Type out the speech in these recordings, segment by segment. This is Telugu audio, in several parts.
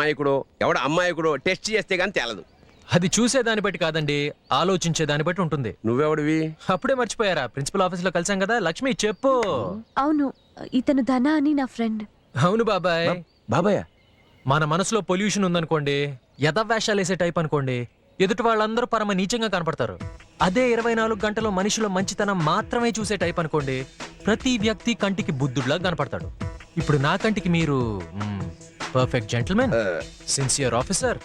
అమాయకుడో ఎవడ అమ్మాయకుడో టెస్ట్ చేస్తే గానీ తేలదు. అది చూసేదాన్ని బట్టి కాదండి, ఆలోచించే దాన్ని బట్టి ఉంటుంది. నువ్వెవడివి? అప్పుడే మర్చిపోయారా? ప్రిన్సిపల్ ఆఫీస్ లో కలిసాం కదా. లక్ష్మి చెప్పు. అవును, ఇతను ధన అని నా ఫ్రెండ్. అవును బాబాయ్. బాబాయ్, మన మనసులో పొల్యూషన్ ఉందనుకోండి, యథవేషాలు వేసే టైప్ అనుకోండి, ఎదుటి వాళ్ళందరూ పరమ నీచంగా కనపడతారు. అదే 24 గంటలు మనిషిలో మంచితనం మాత్రమే చూసే టైప్ అనుకోండి, ప్రతి వ్యక్తి కంటికి బుద్ధుడిలా కనపడతాడు. ఇప్పుడు నా కంటికి మీరు పర్ఫెక్ట్ జెంటిల్మెన్, సిన్సియర్ ఆఫీసర్,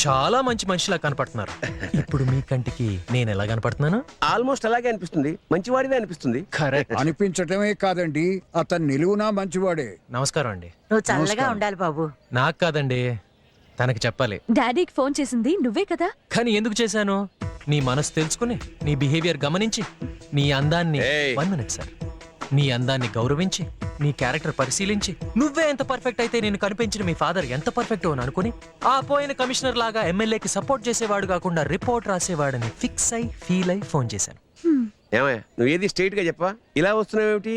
చాలా మంచి మనిషిలా కనపడుతున్నారు. ఇప్పుడు మీ కంటికి నేను ఎలా కనపడుతున్నాను? ఆల్మోస్ట్ అలాగే అనిపిస్తుంది, మంచివాడివే అనిపిస్తుంది. కరెక్ట్. అనిపించటమే కాదండి, అతను నిలువునా మంచివాడే. నమస్కారం అండి. నువ్వు చల్లగా ఉండాలి బాబు. నాకు కాదండి, తనకి చెప్పాలి. డాడీకి ఫోన్ చేసింది నువ్వే కదా? కానీ ఎందుకు చేశాను? నీ మనసు తెలుసుకుని, నీ బిహేవియర్ గమనించి, నీ అందాన్ని Hey. 1 minute సార్, నీ అందాన్ని గౌరవించి, నీ క్యారెక్టర్ పరిశీలించి, నువ్వే ఎంత పర్ఫెక్ట్ అయితే నేను కనిపించిన మీ ఫాదర్ ఎంత పర్ఫెక్ట్ అని అనుకుని, ఆ పోయిన కమిషనర్ లాగా ఎమ్మెల్యేకి సపోర్ట్ చేసేవాడు కాకుండా రిపోర్ట్ రాసేవాడని ఫిక్స్ అయి ఫీల్ అయి ఫోన్ చేశాను. ఏమయ్యా, నువ్వు ఏది స్ట్రైట్ గా చెప్పా, ఇలా వస్తున్నావేమిటి?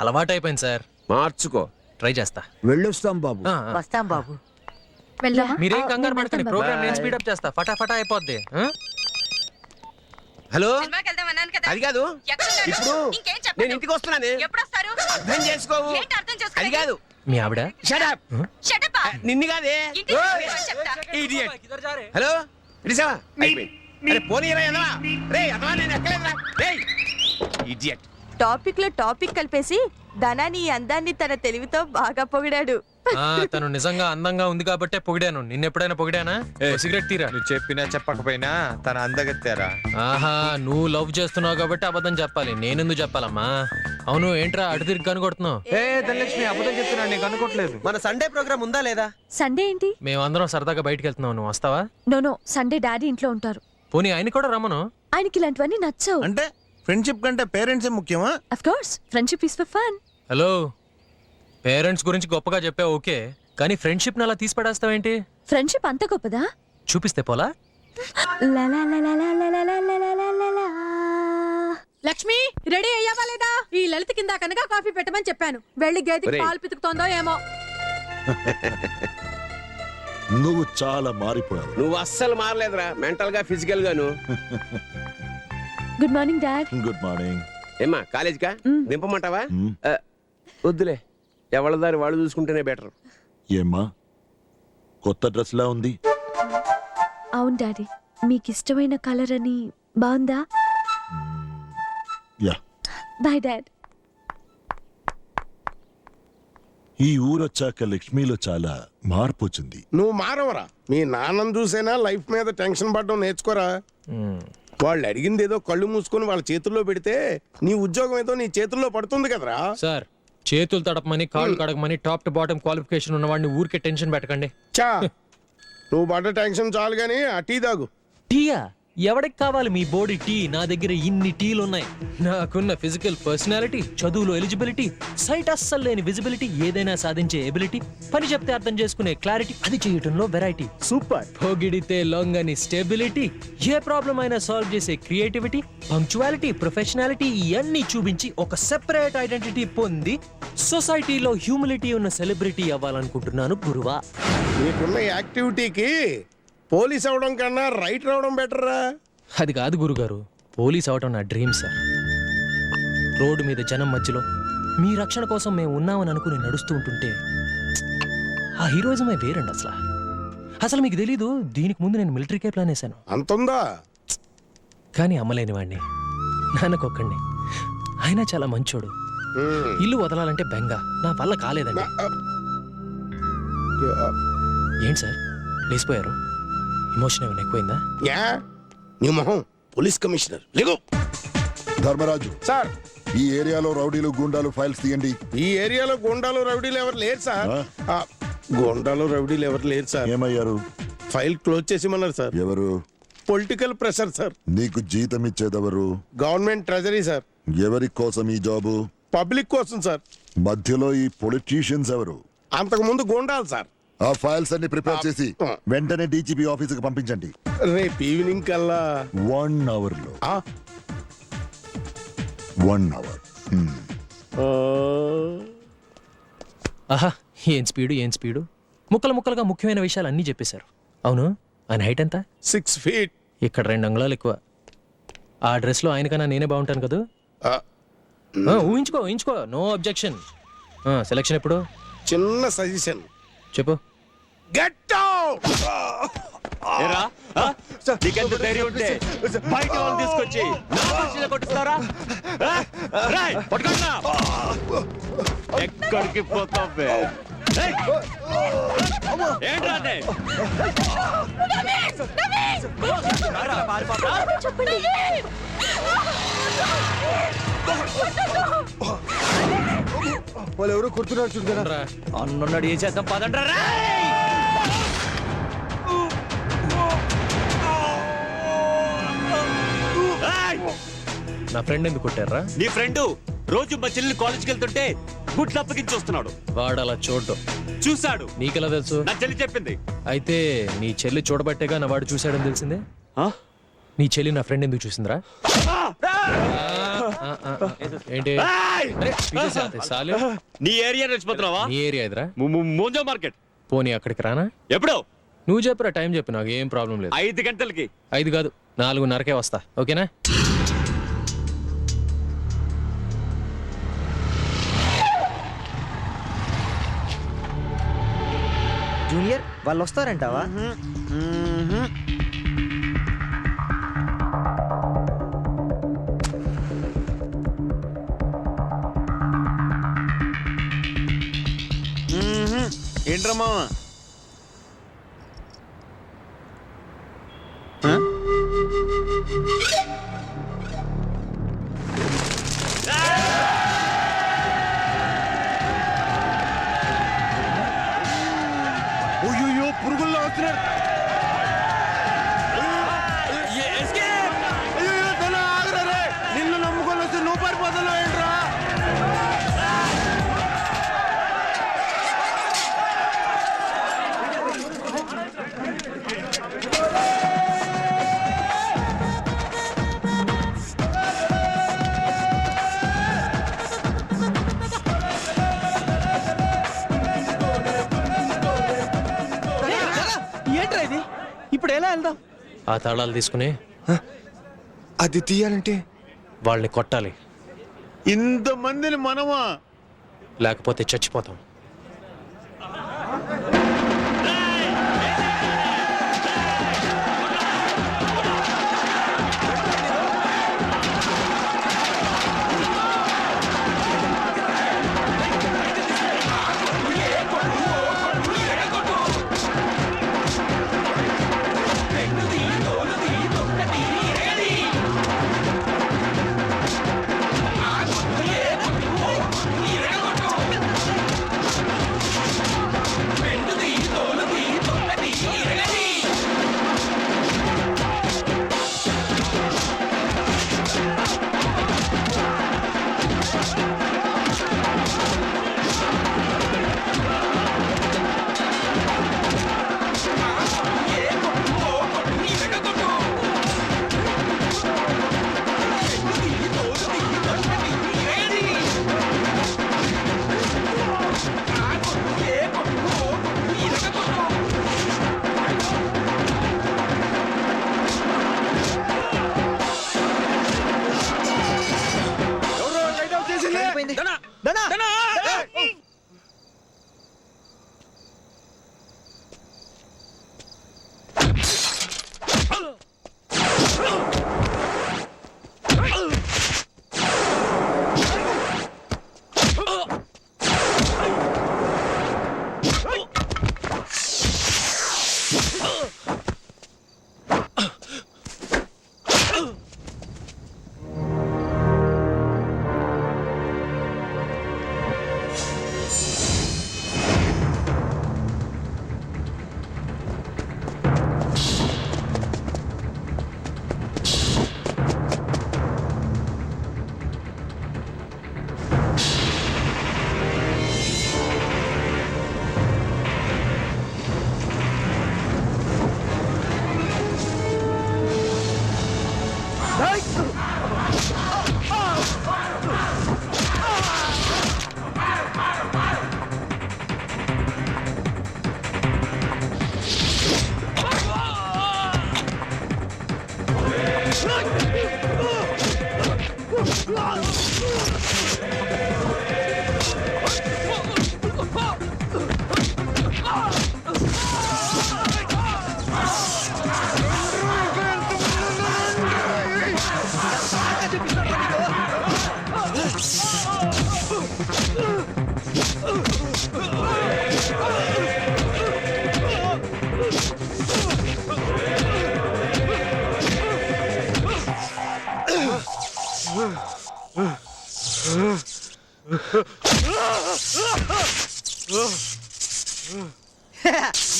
అలవాటు అయిపోయింది సార్, మార్చుకో. ట్రై చేస్తా. వెళ్ళొస్తాం బాబు. వస్తాం బాబు. మీరేం కంగారు పడకండి, ప్రోగ్రామ్ నేను స్పీడప్ చేస్తా, ఫటాఫటా అయిపోద్ది. హలో, అది కాదు, ఇప్పుడు నేను ఇంటికి వస్తున్నానే, అర్థం చేసుకోవు. అది కాదు, మీ ఆవిడ Shut up. నిన్ను కాదే. Idiot. హలో, ఇడిసావా? అరే పోనీరా ఎదవా. రేయ్ ఎదవా, నేను ఎక్కలేదురా. రేయ్ ఇడియట్. టాపిక్ లో టాపిక్ కలిపేసి ధనాని అందాన్ని తన తెలివితో బాగా పొగిడాడు. తను నిజంగా అందంగా ఉంది కాబట్టే పొగిడాను. నిన్నెప్పుడైనా పొగిడానా? సిగరెట్ తీరా. నువ్వు చెప్పినా చెప్పకపోయినా తన అందగత్తారా. ఆహా, నువ్వు లవ్ చేస్తున్నావు కాబట్టి అబద్ధం చెప్పాలి, నేనెందుకు చెప్పాలమ్మా? అవును, ఏంట్రా అటు తిరిగి కనుకొడుతున్నావు? ధనలక్ష్మి అబద్ధం చెప్తున్నా, నేను అనుకోవట్లేదు. మన సండే ప్రోగ్రామ్ ఉందా లేదా? సండే ఏంటి? మేమందరం సరదాగా బయటికి వెళ్తున్నావు, నువ్వు వస్తావా? నో, సండే డాడీ ఇంట్లో ఉంటారు. పోనీ ఆయన కూడా రమ్మను. ఆయనకి ఇలాంటివన్నీ నచ్చవు. అంటే ఫ్రెండ్షిప్ కంటే పేరెంట్సే ముఖ్యమా? Of course, friendship is for fun. Hello, parents గురించి గొప్పగా చెప్పావు ఓకే, కానీ ఫ్రెండ్షిప్ అలా తీసి పడేస్తావేంటి? ఫ్రెండ్షిప్ అంత గొప్పదా? చూపిస్తే పోలా? లక్ష్మి, రెడీ అయ్యావా లేదా? ఈ లలిత కింద కనుక కాఫీ పెట్టమని చెప్పాను. వెళ్ళి గేదెకి పాలు పితుకుతోందో ఏమో. నువ్వు చాలా మారిపోయావు. నువ్వు అస్సలు మారలేదురా, మెంటల్ గా ఫిజికల్ గాను. Good morning dad. Good morning. ఏమ్మా కాలేజ్ కా దింపమంటావా? వద్దులే, ఎవరి దారి వాళ్ళు చూసుకుంటేనే బెటర్. ఏమ్మా కొత్త డ్రెస్ లా ఉంది? అవును డాడీ, మీకు ఇష్టమైన కలర్ అని. బాగుందా? యా. Bye dad. ఈ ఊరొచ్చాక లక్ష్మిలో చాలా మార్పు వచ్చింది. నువ్వు మారవరా? మీ నాన్నను చూసేనా లైఫ్ మీద టెన్షన్ పడడం నేర్చుకోరా. వాళ్ళు అడిగింది ఏదో కళ్ళు మూసుకొని వాళ్ళ చేతుల్లో పెడితే నీ ఉద్యోగం ఏదో నీ చేతుల్లో పడుతుంది కదరా. సార్, చేతులు తడపమని కాళ్ళు కడగమని టాప్ టు బాటమ్ క్వాలిఫికేషన్ ఉన్న వాడిని ఊరికే టెన్షన్ పెట్టకండి. చా, నువ్వు పడ్డ టెన్షన్ చాలు గానీ ఆ టీ తాగు. టీయా? ఎవరికి కావాలి మీ బోడీ టీ? నా దగ్గర ఇన్ని టీలు ఉన్నాయి. నాకున్న ఫిజికల్ పర్సనాలిటీ, చదువులో ఎలిజిబిలిటీ, సైట్ అస్సలు లేని విజిబిలిటీ, ఏదైనా సాధించే ఎబిలిటీ, పని చెప్తే అర్థం చేసుకునే క్లారిటీ, అది చేయటంలో వెరైటీ. సూపర్. పొగిడితే లొంగని స్టెబిలిటీ, ఏ ప్రాబ్లం అయినా సాల్వ్ చేసే క్రియేటివిటీ, పంక్చువాలిటీ, ప్రొఫెషనాలిటీ, ఇవన్నీ చూపించి ఒక సెపరేట్ ఐడెంటిటీ పొంది సొసైటీలో హ్యూమిలిటీ ఉన్న సెలబ్రిటీ అవ్వాలనుకుంటున్నాను గురువా. నీకున్న యాక్టివిటీకి పోలీస్ అవడం కన్నా రైటర్ అవడం బెటర్ రా. అది కాదు గురుగారు, పోలీస్ అవటం నా డ్రీమ్ సార్. రోడ్డు మీద జనం మధ్యలో మీ రక్షణ కోసం మేము ఉన్నామని అనుకుని నడుస్తూ ఉంటుంటే ఆ హీరోయిజమే వేరండి. అసలు మీకు తెలీదు, దీనికి ముందు నేను మిలిటరీకే ప్లాన్ వేశాను. అంతుందా? కానీ అమ్మలేని వాడిని, నాన్నకొక్కండి. ఆయన చాలా మంచోడు. ఇల్లు వదలాలంటే బెంగ, నా వల్ల కాలేదండి. ఏంటి సార్ లేచిపోయారు? ఎమోషన్ ఏమైనా ఎక్కువైందా? యా, నీ మొహం పోలీస్ కమిషనర్ లేగు. ధర్మరాజు సార్, ఈ ఏరియాలో రౌడీలు గుండాలు ఫైల్స్ తీయండి. ఈ ఏరియాలో గుండాలు రౌడీలు ఎవరు లేరు సార్. గుండాలు రౌడీలు ఎవరు లేరు సార్. ఏమయ్యారు? ఫైల్ క్లోజ్ చేసిమన్నారు సార్. ఎవరు? Political pressure sir. నీకు జీతం ఇచ్చేదెవరు? Government treasury sir. ఎవరి కోసం ఈ జాబు? పబ్లిక్ కోసం సార్. మధ్యలో ఈ పొలిటీషియన్స్ ఎవరు? అంతకు ముందు గుండాలు సార్. ఆ ఫైల్స్ అన్ని ప్రిపేర్ చేసి వెంటనే డీజీపీ ఆఫీసుకు పంపించండి. రేపు ఈవినింగ్ కల్లా 1 hour లో. 1 hour. ఆహా, ఏం స్పీడు, ఏం స్పీడు. ముక్కలు ముక్కలుగా ముఖ్యమైన విషయాలు అన్నీ చెప్పేశారు. అవును, ఆయన హైట్ ఎంత? 6 feet. ఇక్కడ 2 అంగుళాలు ఎక్కువ. ఆ డ్రెస్లో ఆయనకన్నా నేనే బాగుంటాను కదా. ఊహించుకో, నో అబ్జెక్షన్. సెలక్షన్ ఎప్పుడు? చిన్న సజెషన్, చెప్పు. Get out. నీకెంత ధైర్యం ఉంటే బయట వాళ్ళు తీసుకొచ్చి నా మనిషిని కొట్టిస్తారా? పట్టుకోండి. ఎక్కడికి పోతావే? ఏంట్రా అంటే? వాళ్ళు ఎవరో కొడుతున్నారు చూడరా. అన్నున్నాడు, ఏం చేద్దాం పదండ్రా. నా ఫ్రెండ్ ఎందుకు కొట్టారా? నీ ఫ్రెండ్ రోజు మా చెల్లిని కాలేజ్కి వెళ్తుంటే గుడ్లు అప్పగించి వస్తున్నాడు. వాడు అలా చూడ్డం చూశాడు. నీకెలా తెలుసు? నా చెల్లి చెప్పింది. అయితే నీ చెల్లి చూడబట్టేగా నా వాడు చూశాడని తెలిసిందే. ఆ? నీ చెల్లి నా ఫ్రెండ్ ఎందుకు చూసిందిరా? ఏంటి? అరే, పీచేసేస్తే చాలు. నీ ఏరియా నడిచిపోతున్నావా? నీ ఏరియా ఇదిరా. మోంజో మార్కెట్. పోనీ అక్కడికి రానా? ఎప్పుడు? నువ్వు చెప్పురా, టైం చెప్పు, నాకు ఏం ప్రాబ్లం లేదు. 5 గంటలకి. 5 కాదు, 4:30కే వస్తా. ఓకేనా? జూనియర్ వాళ్ళు వస్తారంటావా? ఏంట్రా మామ? అయ్యో, పురుగుల్లో వస్తున్నారు. అయ్యో, తన ఆగరే. నిన్ను నమ్ముకొని వస్తే నువ్వు పారిపోతున్నావు ఏంట్రా? ఏంట్రా ఇది? ఇప్పుడు ఎలా వెళ్దాం? ఆ తాళాలు తీసుకుని అది తీయాలంటే వాళ్ళని కొట్టాలి, ఇంతమందిని మనమా? లేకపోతే చచ్చిపోతాం.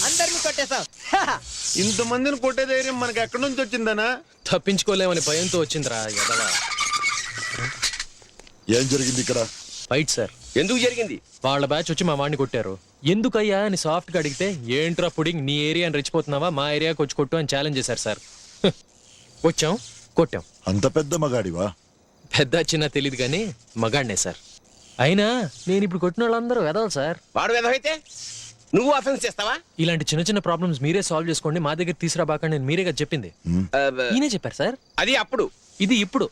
అందరిని కొట్టేశావు. ఇంతమందిని కొట్టే ధైర్యం మనకి ఎక్కడి నుంచి వచ్చిందనా? తప్పించుకోలేమని భయంతో వచ్చిందిరా ఎదవా. ఏం జరిగింది ఇక్కడ? Fight sir. ఎందుకు జరిగింది? వాళ్ళ బ్యాచ్ వచ్చి మా వాడిని కొట్టారు. ఎందుకయ్యా అని సాఫ్ట్ గా అడిగితే ఏంట్రా పుడింగ్ నీ ఏరియా అని రెచ్చిపోతున్నావా, మా ఏరియాకి వచ్చి కొట్టు అని ఛాలెంజ్ చేశారు సార్. వచ్చాం, కొట్టాం. అంత పెద్ద మగాడివా? పెద్ద చిన్న తెలియదు కానీ మగాడినే సార్. అయినా నేను ఇప్పుడు కొట్టిన వాళ్ళందరూ వెదవాలి సార్. వాడు ఏదైతే నువ్వు అఫెన్స్ చేస్తావా? ఇలాంటి చిన్న చిన్న ప్రాబ్లమ్స్ మీరే సాల్వ్ చేసుకోండి, మా దగ్గర తీసుకురాబాకండి నేను మీరేగా చెప్పింది. ఈయనే చెప్పారు సార్. అది అప్పుడు. ఇది ఇప్పుడు.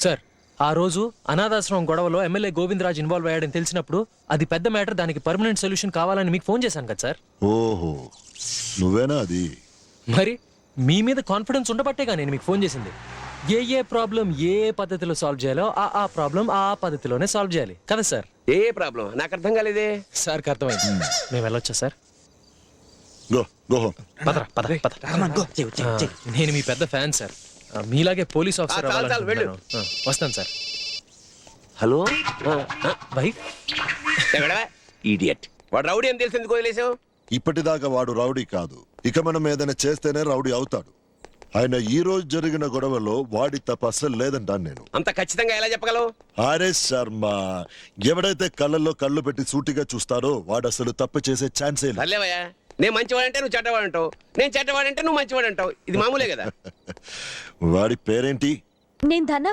సార్ ఆ రోజు అనాథాశ్రమం గొడవలో ఎమ్మెల్యే గోవిందరాజ్ ఇన్వాల్వ్ అయ్యాడని తెలిసినప్పుడు అది పెద్ద మ్యాటర్, దానికి పర్మనెంట్ సొల్యూషన్ కావాలని మీకు ఫోన్ చేశాను కదా సార్. ఓహో, నువ్వేనా అది? మరి మీ మీద కాన్ఫిడెన్స్ ఉండబట్టేగా నేను మీకు ఫోన్ చేసింది. ఏ ప్రాబ్లం ఏ పద్ధతిలో సాల్వ్ చేయాలో ఆ ప్రాబ్లం ఆ పద్ధతిలోనే సాల్వ్ చేయాలి కదా సార్. ఏ ప్రాబ్లం నాకు అర్థం కాలేదే. సార్కి అర్థమైంది. మేము వెళ్ళొచ్చా సార్? Go go home. పదరా పద పద. నేను మీ పెద్ద ఫ్యాన్ సార్. మీలాగే పోలీస్ ఆఫీసర్ చాలు, చాలు, వెళ్ళు. అవ్వాలనుకుంటున్నాను. వస్తాను సార్. Hello bike idiot. వాడు రౌడీ అని తెలిసి ఎందుకు వదిలేసావు? ఇప్పటిదాకా వాడు రౌడీ కాదు, ఇక మనం ఏదైనా చేస్తేనే రౌడీ అవుతాడు. ఆయన ఈ రోజు జరిగిన గొడవలో వాడి తప్ప అసలు లేదంటాను నేను. అంత ఖచ్చితంగా ఎలా చెప్పగలవు? ఆరే శర్మ, ఎవడైతే కళ్ళల్లో కళ్ళు పెట్టి సూటిగా చూస్తారో వాడు అసలు తప్పు చేసే ఛాన్సే లేదు. సర్లేవయ్యా, నేను మంచివాడంటే నువ్వు చెడ్డవాడంటావు, నేను చెడ్డవాడంటే నువ్వు మంచివాడంటావు. ఇది మామూలే కదా. వాడి పేరేంటి? నేను ధన